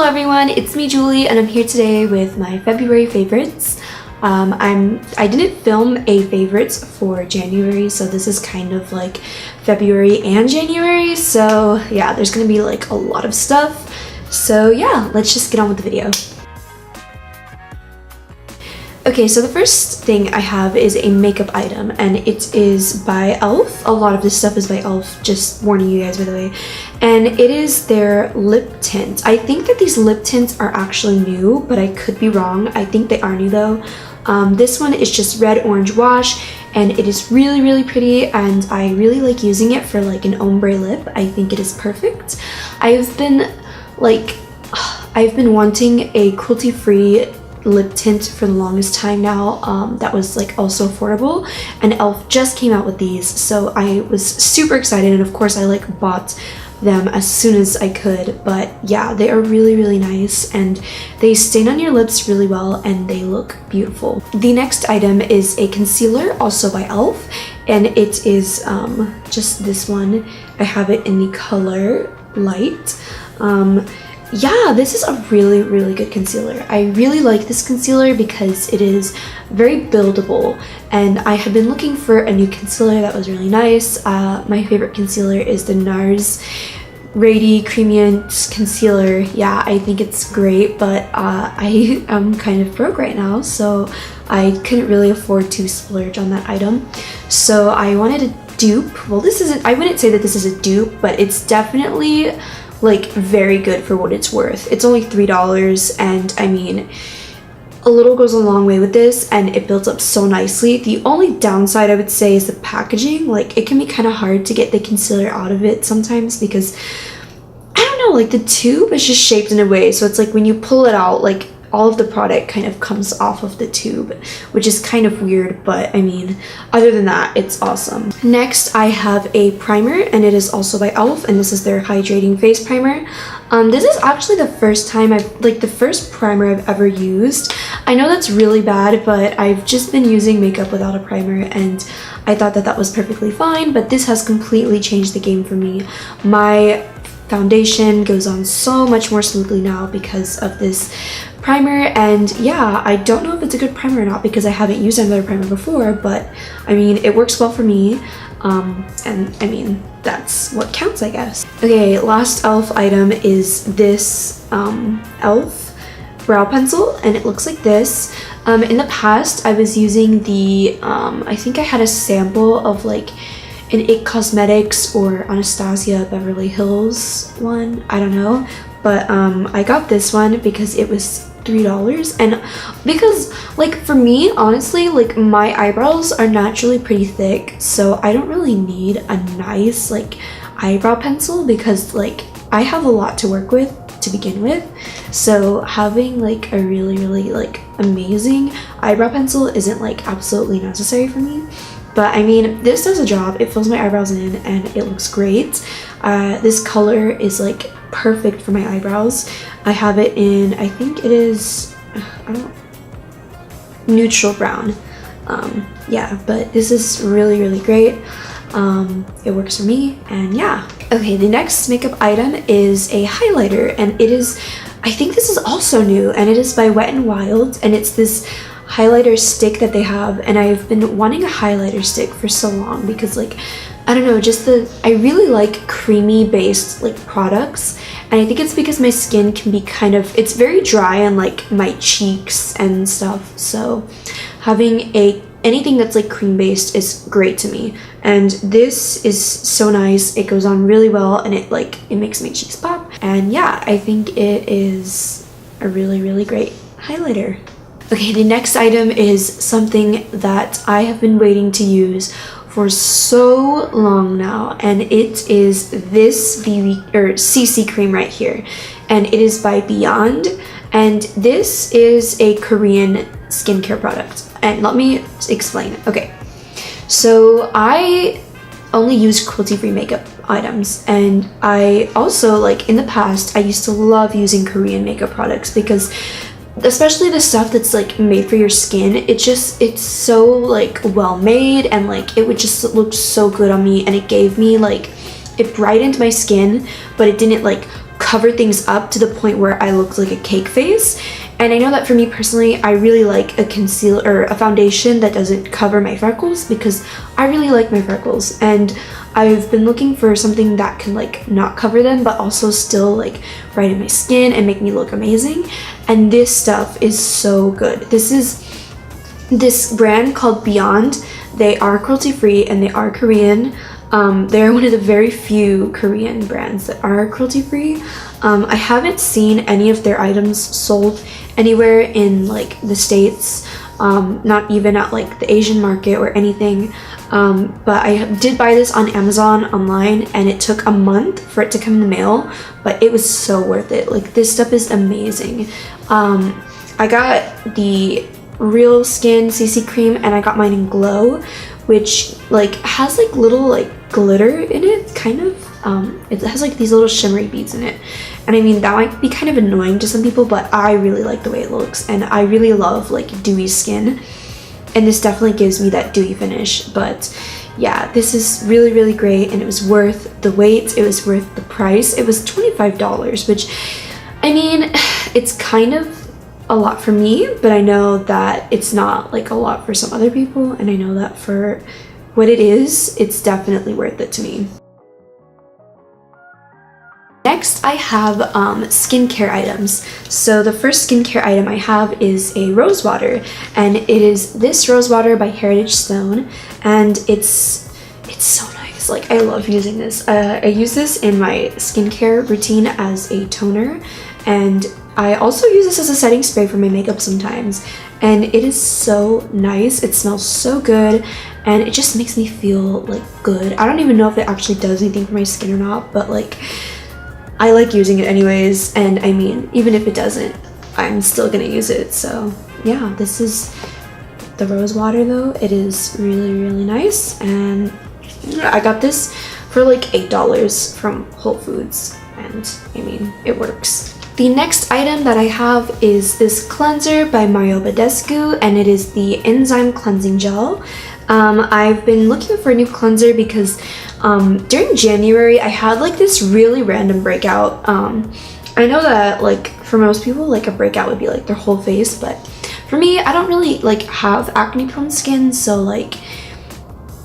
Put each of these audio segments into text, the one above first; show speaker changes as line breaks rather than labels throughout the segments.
everyone, it's me Julie and I'm here today with my February favorites. I didn't film a favorites for January, so this is kind of like February and January, so yeah, there's gonna be like a lot of stuff. So yeah, let's just get on with the video. Okay, so the first thing I have is a makeup item, and it is by e.l.f. A lot of this stuff is by e.l.f., just warning you guys by the way. And it is their lip tint. I think that these lip tints are actually new, but I could be wrong. I think they are new though. This one is just red orange wash, and it is really pretty, and I really like using it for like an ombre lip. I think it is perfect. I've been wanting a cruelty-free lip tint for the longest time now that was like also affordable, and e.l.f. just came out with these, so I was super excited, and of course I like bought them as soon as I could. But yeah, they are really nice, and they stain on your lips really well, and they look beautiful. The next item is a concealer, also by e.l.f., and it is just this one. I have it in the color Light. Yeah, this is a really good concealer. I really like this concealer because it is very buildable, and I have been looking for a new concealer that was really nice. My favorite concealer is the NARS Radiant Concealer. Yeah, I think it's great, but I am kind of broke right now, so I couldn't really afford to splurge on that item. So I wanted a dupe. Well, this isn't, I wouldn't say that this is a dupe, but it's definitely like very good for what it's worth. It's only $3, and I mean, a little goes a long way with this, and it builds up so nicely. The only downside I would say is the packaging. Like, it can be kind of hard to get the concealer out of it sometimes because, I don't know, like the tube is just shaped in a way, so it's like when you pull it out, like all of the product kind of comes off of the tube, which is kind of weird, but I mean, other than that, it's awesome. Next, I have a primer, and it is also by e.l.f., and this is their hydrating face primer. This is actually the first time the first primer I've ever used. I know that's really bad, but I've just been using makeup without a primer, and I thought that that was perfectly fine, but this has completely changed the game for me. My foundation goes on so much more smoothly now because of this primer, and yeah, I don't know if it's a good primer or not because I haven't used another primer before, but I mean, it works well for me, and I mean, that's what counts, I guess. Okay, last e.l.f. item is this e.l.f. brow pencil, and it looks like this. In the past, I was using the, I think I had a sample of like an IT Cosmetics or Anastasia Beverly Hills one, I don't know, but I got this one because it was $3, and because like for me, honestly, like my eyebrows are naturally pretty thick, so I don't really need a nice like eyebrow pencil because like I have a lot to work with to begin with, so having like a really like amazing eyebrow pencil isn't like absolutely necessary for me. But I mean, this does a job. It fills my eyebrows in, and it looks great. This color is like perfect for my eyebrows. I have it in, I think it is, I don't know, neutral brown. Yeah, but this is really great. It works for me, and yeah. Okay, the next makeup item is a highlighter, and it is, I think this is also new, and it is by Wet n Wild, and it's this highlighter stick that they have, and I've been wanting a highlighter stick for so long because like, I don't know, just I really like creamy based like products, and I think it's because my skin can be kind of, it's very dry on like my cheeks and stuff, so having anything that's like cream based is great to me, and this is so nice. It goes on really well, and it makes my cheeks pop, and yeah, I think it is a really great highlighter. Okay, the next item is something that I have been waiting to use for so long now, and it is this CC cream right here, and it is by Beyond, and this is a Korean skincare product, and let me explain. Okay, so I only use cruelty-free makeup items, and I also, like in the past, I used to love using Korean makeup products because especially the stuff that's like made for your skin, it's so like well made, and like it would just look so good on me, and it gave me like, it brightened my skin, but it didn't like cover things up to the point where I looked like a cake face. And I know that for me personally, I really like a concealer or a foundation that doesn't cover my freckles, because I really like my freckles, and I've been looking for something that can like not cover them but also still like brighten my skin and make me look amazing. And this stuff is so good. This is this brand called Beyond. They are cruelty free and they are Korean. They're one of the very few Korean brands that are cruelty free. I haven't seen any of their items sold anywhere in like the States, not even at like the Asian market or anything. But I did buy this on Amazon online, and it took a month for it to come in the mail, but it was so worth it. Like, this stuff is amazing. I got the Real Skin CC cream, and I got mine in Glow, which like has like little like glitter in it, kind of. It has like these little shimmery beads in it, and I mean that might be kind of annoying to some people, but I really like the way it looks, and I really love like dewy skin, and this definitely gives me that dewy finish. But yeah, this is really, really great, and it was worth the wait, it was worth the price. It was $25, which, I mean, it's kind of a lot for me, but I know that it's not like a lot for some other people, and I know that for what it is, it's definitely worth it to me. Next, I have skincare items. So the first skincare item I have is a rose water, and it is this rose water by Heritage Stone, and it's so nice. Like, I love using this. I use this in my skincare routine as a toner, and I also use this as a setting spray for my makeup sometimes, and it is so nice. It smells so good, and it just makes me feel like good. I don't even know if it actually does anything for my skin or not, but like, I like using it anyways, and I mean, even if it doesn't, I'm still gonna use it. So yeah, this is the rose water though. It is really, really nice, and I got this for like $8 from Whole Foods, and I mean, it works. The next item that I have is this cleanser by Mario Badescu, and it is the Enzyme Cleansing Gel. I've been looking for a new cleanser because during January I had like this really random breakout. I know that like for most people like a breakout would be like their whole face, but for me, I don't really like have acne prone skin, so like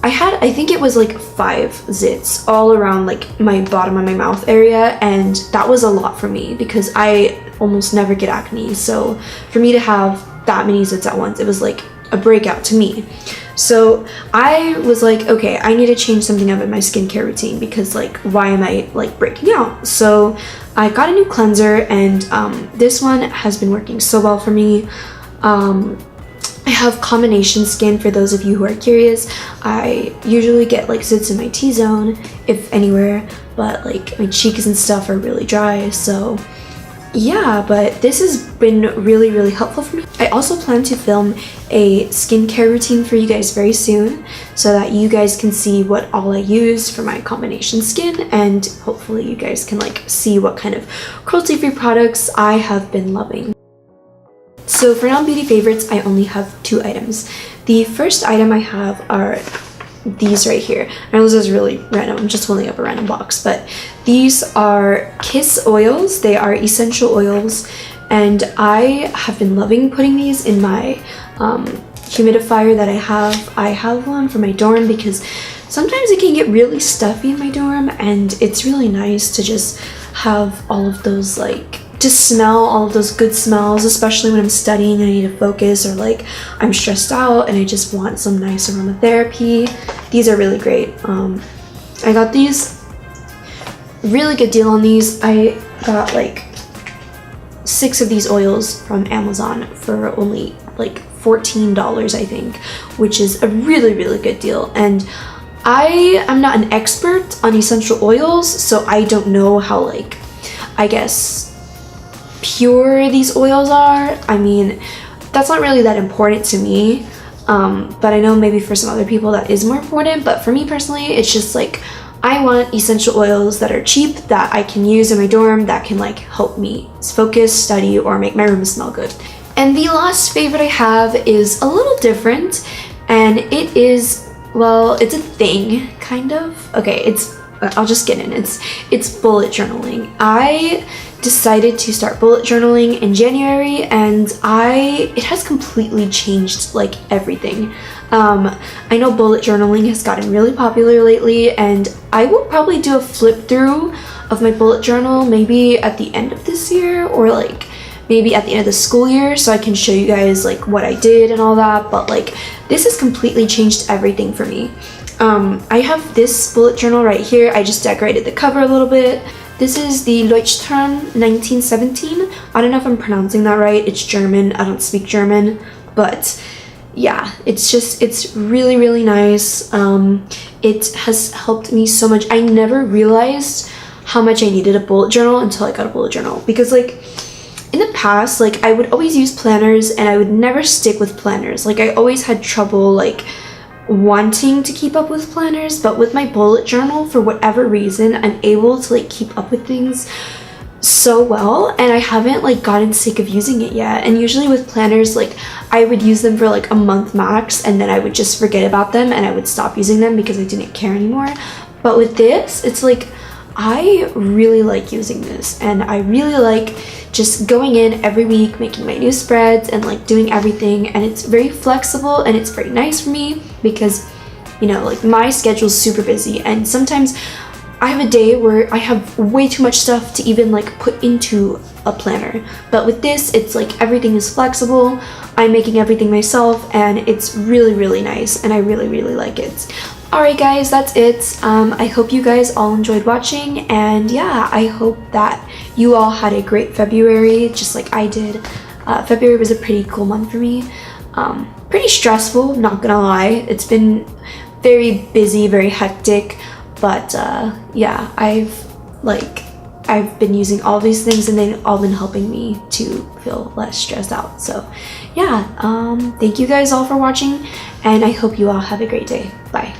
I think it was like 5 zits all around like my bottom of my mouth area, and that was a lot for me because I almost never get acne. So for me to have that many zits at once, it was like a breakout to me. So I was like, okay, I need to change something up in my skincare routine because like, why am I like breaking out? So I got a new cleanser, and this one has been working so well for me. I have combination skin, for those of you who are curious. I usually get like zits in my T-zone, if anywhere, but like my cheeks and stuff are really dry, so yeah, but this has been really, really helpful for me. I also plan to film a skincare routine for you guys very soon so that you guys can see what all I use for my combination skin, and hopefully you guys can like see what kind of cruelty-free products I have been loving. So for non-beauty favorites, I only have 2 items. The first item I have are these right here. I know this is really random, I'm just holding up a random box, but these are Kiss oils. They are essential oils, and I have been loving putting these in my humidifier that I have. I have one for my dorm because sometimes it can get really stuffy in my dorm, and it's really nice to just have all of those like, to smell all of those good smells, especially when I'm studying and I need to focus, or like I'm stressed out and I just want some nice aromatherapy. These are really great. I got these, really good deal on these. I got like 6 of these oils from Amazon for only like $14, I think, which is a really, really good deal. And I am not an expert on essential oils, so I don't know how like, I guess, pure these oils are. I mean, that's not really that important to me, but I know maybe for some other people that is more important. But for me personally, it's just like, I want essential oils that are cheap, that I can use in my dorm, that can like help me focus, study, or make my room smell good. And the last favorite I have is a little different, and it is, well, it's a thing, kind of. Okay, it's I'll just get in. It's bullet journaling. I decided to start bullet journaling in January, and it has completely changed like everything. I know bullet journaling has gotten really popular lately, and I will probably do a flip through of my bullet journal maybe at the end of this year, or like maybe at the end of the school year, so I can show you guys like what I did and all that. But like, this has completely changed everything for me. I have this bullet journal right here. I just decorated the cover a little bit. This is the Leuchtturm 1917. I don't know if I'm pronouncing that right. It's German. I don't speak German, but yeah, it's really, really nice. It has helped me so much. I never realized how much I needed a bullet journal until I got a bullet journal, because like in the past, like I would always use planners and I would never stick with planners. Like I always had trouble like wanting to keep up with planners, but with my bullet journal, for whatever reason, I'm able to like keep up with things so well, and I haven't like gotten sick of using it yet. And usually with planners, like I would use them for like a month max, and then I would just forget about them and I would stop using them because I didn't care anymore. But with this, it's like I really like using this, and I really like just going in every week, making my new spreads and like doing everything. And it's very flexible and it's very nice for me because, you know, like my schedule's super busy, and sometimes I have a day where I have way too much stuff to even like put into a planner. But with this, it's like everything is flexible. I'm making everything myself, and it's really, really nice, and I really, really like it. Alright guys, that's it. I hope you guys all enjoyed watching, and yeah, I hope that you all had a great February, just like I did. February was a pretty cool month for me. Pretty stressful, not gonna lie. It's been very busy, very hectic, but yeah, I've been using all these things, and they've all been helping me to feel less stressed out. So yeah, thank you guys all for watching, and I hope you all have a great day. Bye.